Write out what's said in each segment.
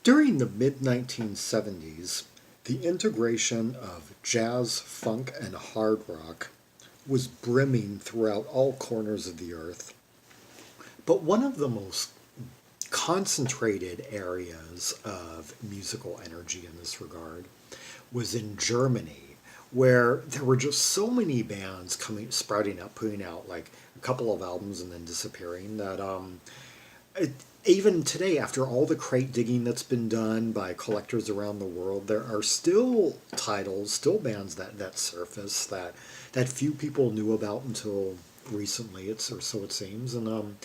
During the mid-1970s, the integration of jazz, funk, and hard rock was brimming throughout all corners of the earth. But one of the most concentrated areas of musical energy in this regard was in Germany, where there were just so many bands coming, sprouting up, putting out like a couple of albums and then disappearing that it, even today, after all the crate digging that's been done by collectors around the world, there are still titles, still bands that surface that few people knew about until recently. Or so it seems. And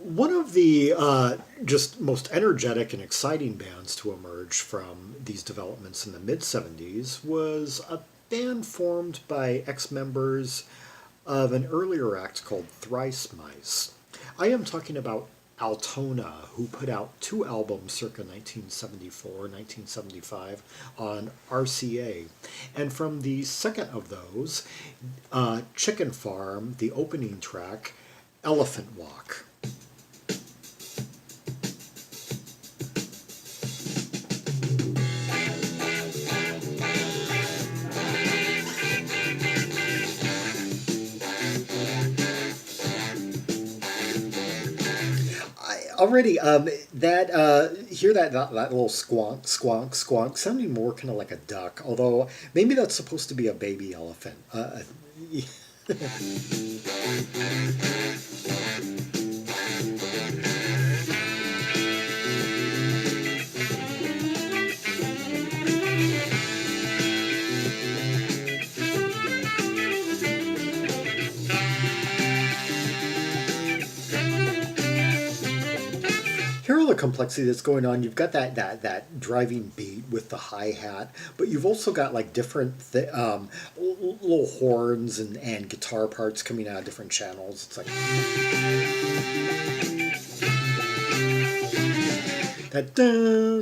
one of the just most energetic and exciting bands to emerge from these developments in the mid '70s was a band formed by ex-members of an earlier act called Thrice Mice. I am talking about Altona, who put out two albums circa 1974, 1975 on RCA. And from the second of those, Chicken Farm, the opening track, Elephant Walk. Already, hear that little squonk, squonk, squonk, sounding more kind of like a duck, although maybe that's supposed to be a baby elephant. Hear all the complexity that's going on. You've got that driving beat with the hi-hat, but you've also got like different little horns and guitar parts coming out of different channels. It's like that no,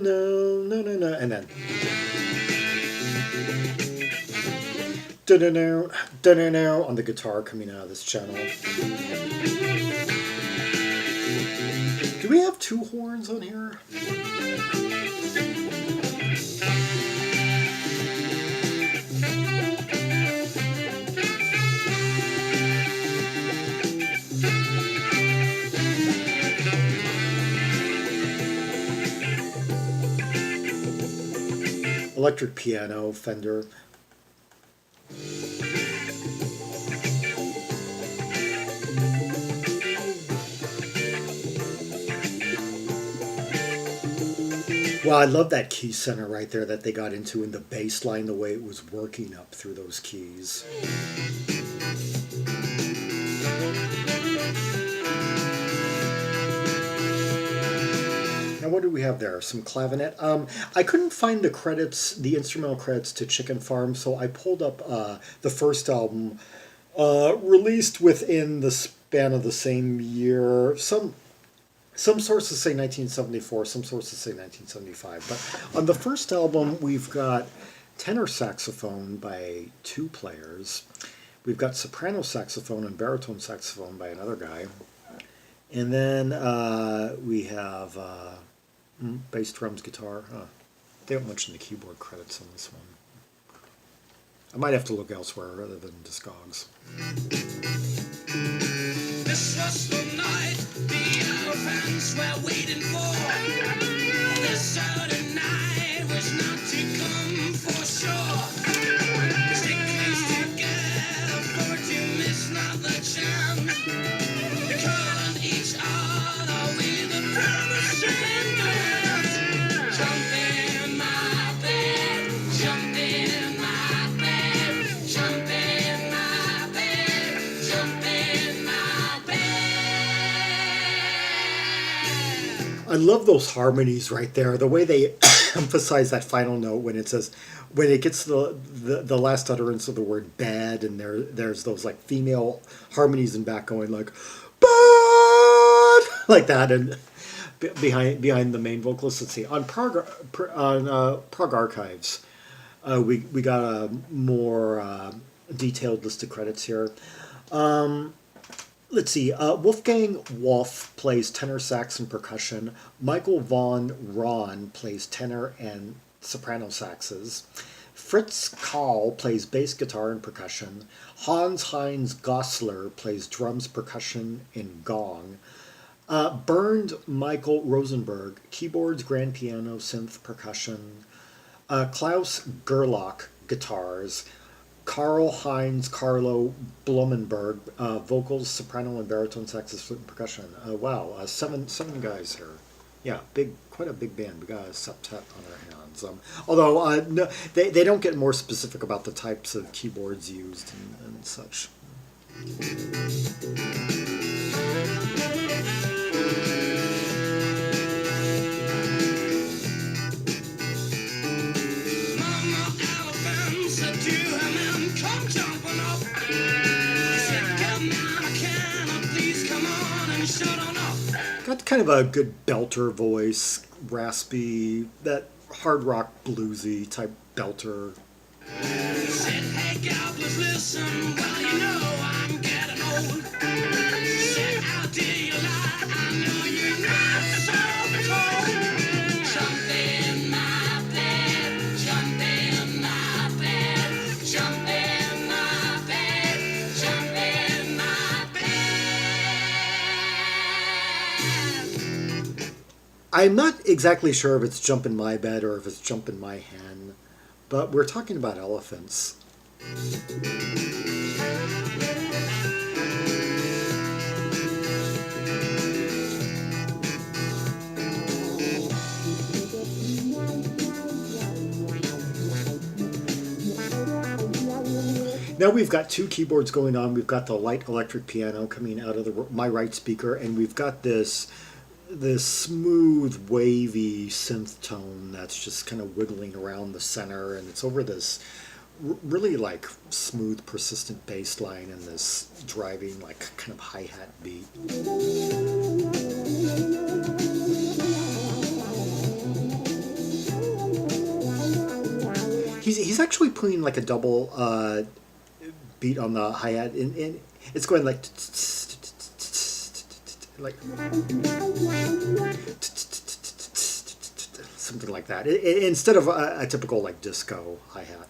and then on the guitar coming out of this channel. Do we have two horns on here? Electric piano, Fender. Well, I love that key center right there that they got into in the bass line, the way it was working up through those keys. Now, what do we have there? Some clavinet. I couldn't find the credits, the instrumental credits to Chicken Farm, so I pulled up the first album, released within the span of the same year. Some sources say 1974, some sources say 1975. But on the first album, we've got tenor saxophone by two players. We've got soprano saxophone and baritone saxophone by another guy. And then we have bass, drums, guitar. They don't mention the keyboard credits on this one. I might have to look elsewhere rather than Discogs. This was the night the elephants were waiting for. This Saturday night was not to come for sure. Stick things together for to miss not the chance. They're calling each other with a promising glance. Jump in my bed, jump in my bed, jump in my bed, jump in my bed. I love those harmonies right there. The way they emphasize that final note when it says, when it gets to the last utterance of the word bad, and there's those like female harmonies in back going like bad, like that, and behind the main vocalist. Let's see, on Prague Archives, we got a more detailed list of credits here. Let's see. Wolfgang Wolff plays tenor sax and percussion. Michael von Rönn plays tenor and soprano saxes. Fritz Kahl plays bass guitar and percussion. Hans-Heinz Gossler plays drums, percussion, and gong. Bernd Michael Rosenberg, keyboards, grand piano, synth, percussion. Klaus Gerlach, guitars. Karl Heinz Carlo Blumenberg, vocals, soprano and baritone saxes, flute and percussion. Wow, seven guys here. Yeah, quite a big band. We got a septet on our hands. Although no, they don't get more specific about the types of keyboards used and such. Got kind of a good belter voice, raspy, that hard rock bluesy type belter. Said, hey, gal, please listen, well, you know I'm getting old. Said, how dare you lie, I know you're not so cold. Jump in my bed, jump in my bed, jump in my bed, jump in my bed. I'm not exactly sure if it's jump in my bed or if it's jump in my hen, but we're talking about elephants. Now we've got two keyboards going on. We've got the light electric piano coming out of my right speaker, and we've got this smooth, wavy synth tone that's just kind of wiggling around the center, and it's over this really like smooth, persistent bass line and this driving, like kind of hi-hat beat. He's actually putting like a double beat on the hi-hat, and it's going like something like that, instead of a typical like disco hi-hat.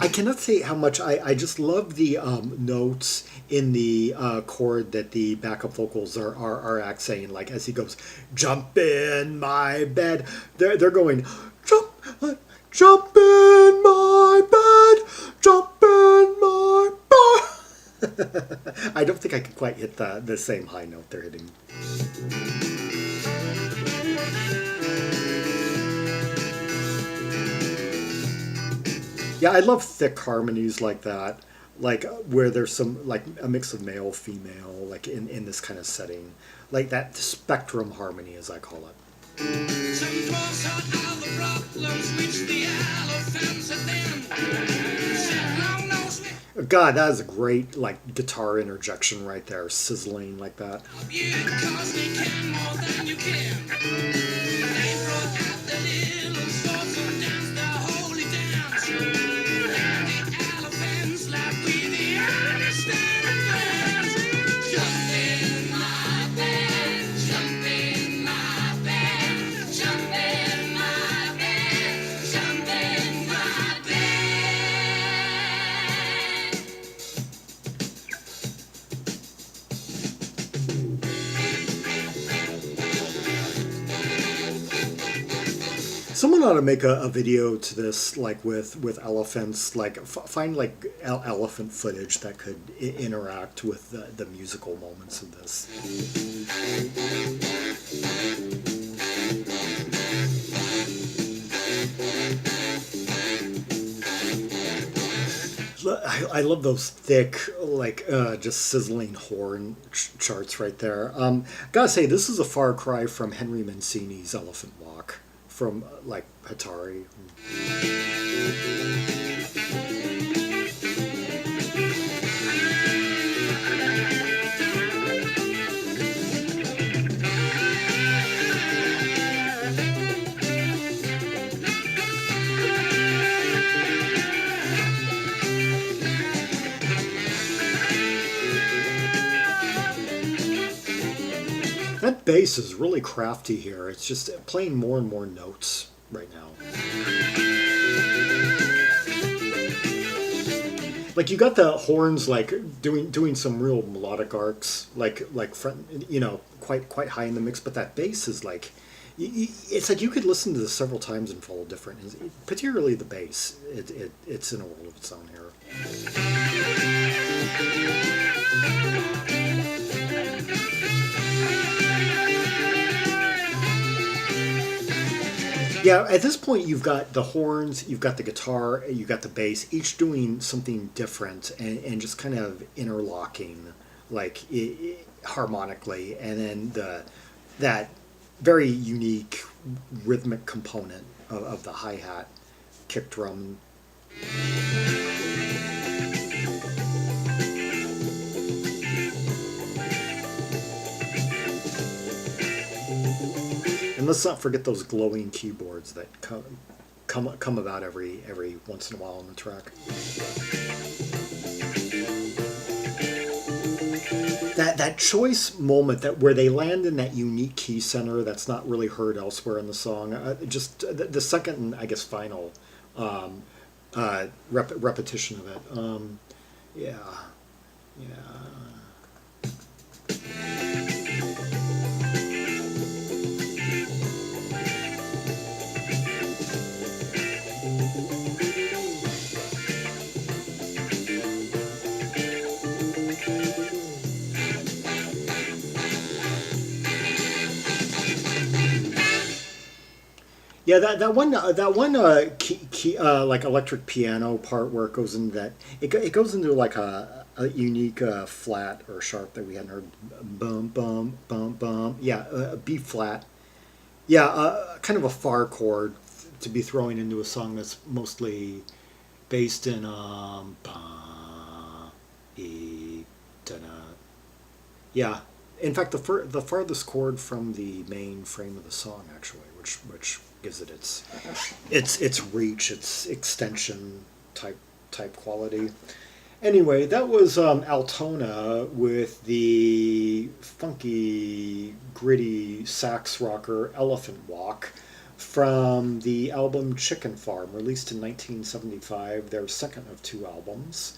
I cannot say how much I just love the notes in the chord that the backup vocals are saying, like as he goes, jump in my bed. They're going, jump in my bed, jump in my bed. I don't think I could quite hit the same high note they're hitting. Yeah, I love thick harmonies like that, like where there's some, like a mix of male, female, like in this kind of setting. Like that spectrum harmony, as I call it. Some dwarfs sort out the problems which the elephants have been. God, that is a great, like, guitar interjection right there, sizzling like that. You cause they can more than you can. They brought out the little swords and danced the holy dance. Someone ought to make a video to this, like with elephants, like find like elephant footage that could interact with the musical moments of this. I love those thick, like just sizzling horn charts right there. Gotta say, this is a far cry from Henry Mancini's Elephant Walk from like Atari. bass is really crafty here. It's just playing more and more notes right now. Like you got the horns like doing some real melodic arcs, like front, quite high in the mix. But that bass is like, it's like you could listen to this several times and feel different. Particularly the bass, it's in a world of its own here. Yeah, at this point you've got the horns, you've got the guitar, you've got the bass, each doing something different and just kind of interlocking, like harmonically, and then that very unique rhythmic component of the hi-hat, kick drum. And let's not forget those glowing keyboards that come about every once in a while on the track. That choice moment where they land in that unique key center that's not really heard elsewhere in the song. Just the second and I guess final repetition of it. Yeah. Yeah, that one like electric piano part where it goes into that it goes into like a unique flat or sharp that we hadn't heard. Bum bum bum bum. Yeah, a B flat. Yeah, kind of a far chord to be throwing into a song that's mostly based in ba e da na. Yeah, in fact, the farthest chord from the main frame of the song actually, which gives it its reach, its extension type quality. Anyway, that was Altona with the funky, gritty sax rocker Elephant Walk from the album Chicken Farm, released in 1975, their second of two albums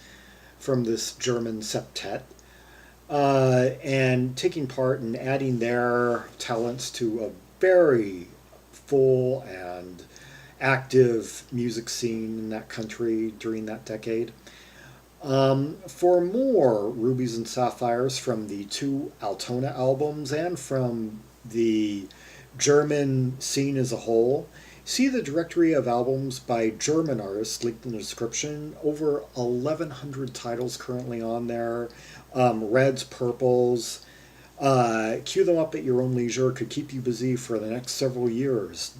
from this German septet. And taking part and adding their talents to a very full and active music scene in that country during that decade. For more Rubies and Sapphires from the two Altona albums and from the German scene as a whole, see the directory of albums by German artists linked in the description. Over 1,100 titles currently on there. Reds, purples. Cue them up at your own leisure. Could keep you busy for the next several years.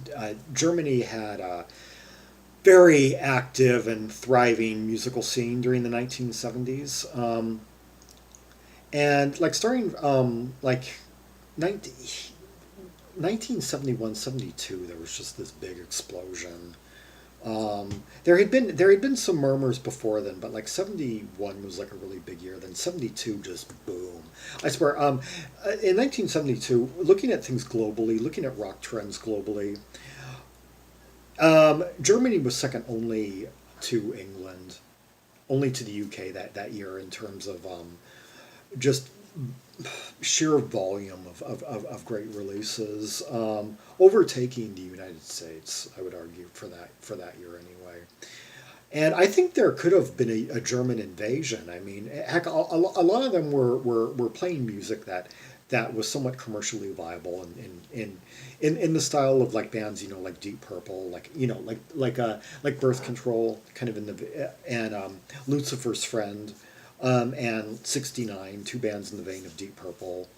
Germany had a very active and thriving musical scene during the 1970s. And like starting like 1971-72, there was just this big explosion. There had been some murmurs before then, but like 71 was like a really big year. Then 72 just boom. I swear. In 1972, looking at things globally, looking at rock trends globally, Germany was second only to England, only to the UK that year in terms of just sheer volume of great releases, overtaking the United States, I would argue, for that year anyway. And I think there could have been a German invasion. I mean, heck, a lot of them were playing music that was somewhat commercially viable in the style of like bands, like Deep Purple, like Birth Control, kind of and Lucifer's Friend. And 69, two bands in the vein of Deep Purple,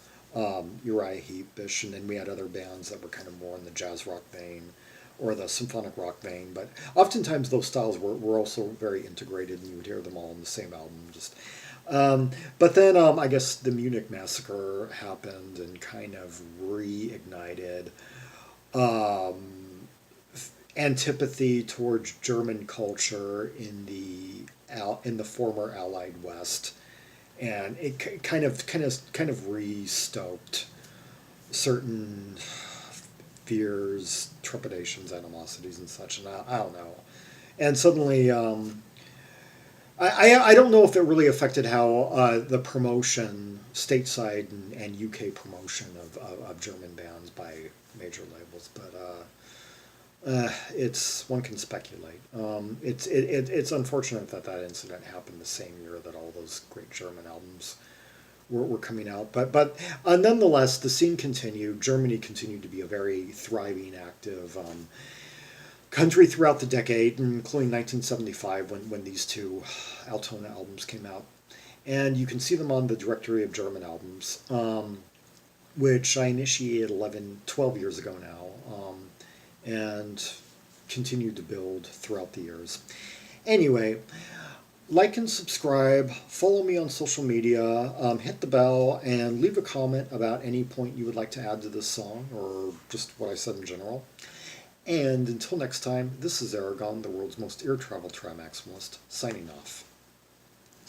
Uriah Heep-ish, and then we had other bands that were kind of more in the jazz rock vein or the symphonic rock vein. But oftentimes those styles were also very integrated, and you would hear them all in the same album. But then I guess the Munich Massacre happened and kind of reignited antipathy towards German culture in the former Allied West, and it kind of re-stoked certain fears, trepidations, animosities, and such. And I don't know. And suddenly, I don't know if it really affected how the promotion, stateside and UK promotion of German bands by major labels, but it's one can speculate. It's unfortunate that that incident happened the same year that all those great German albums were coming out. But nonetheless, the scene continued. Germany continued to be a very thriving, active country throughout the decade, including 1975 when these two Altona albums came out. And you can see them on the directory of German albums, which I initiated 12 years ago now, and continued to build throughout the years. Anyway, like and subscribe, follow me on social media, hit the bell, and leave a comment about any point you would like to add to this song, or just what I said in general. And until next time, this is Zaragon, the world's most ear travel trimaximalist, signing off.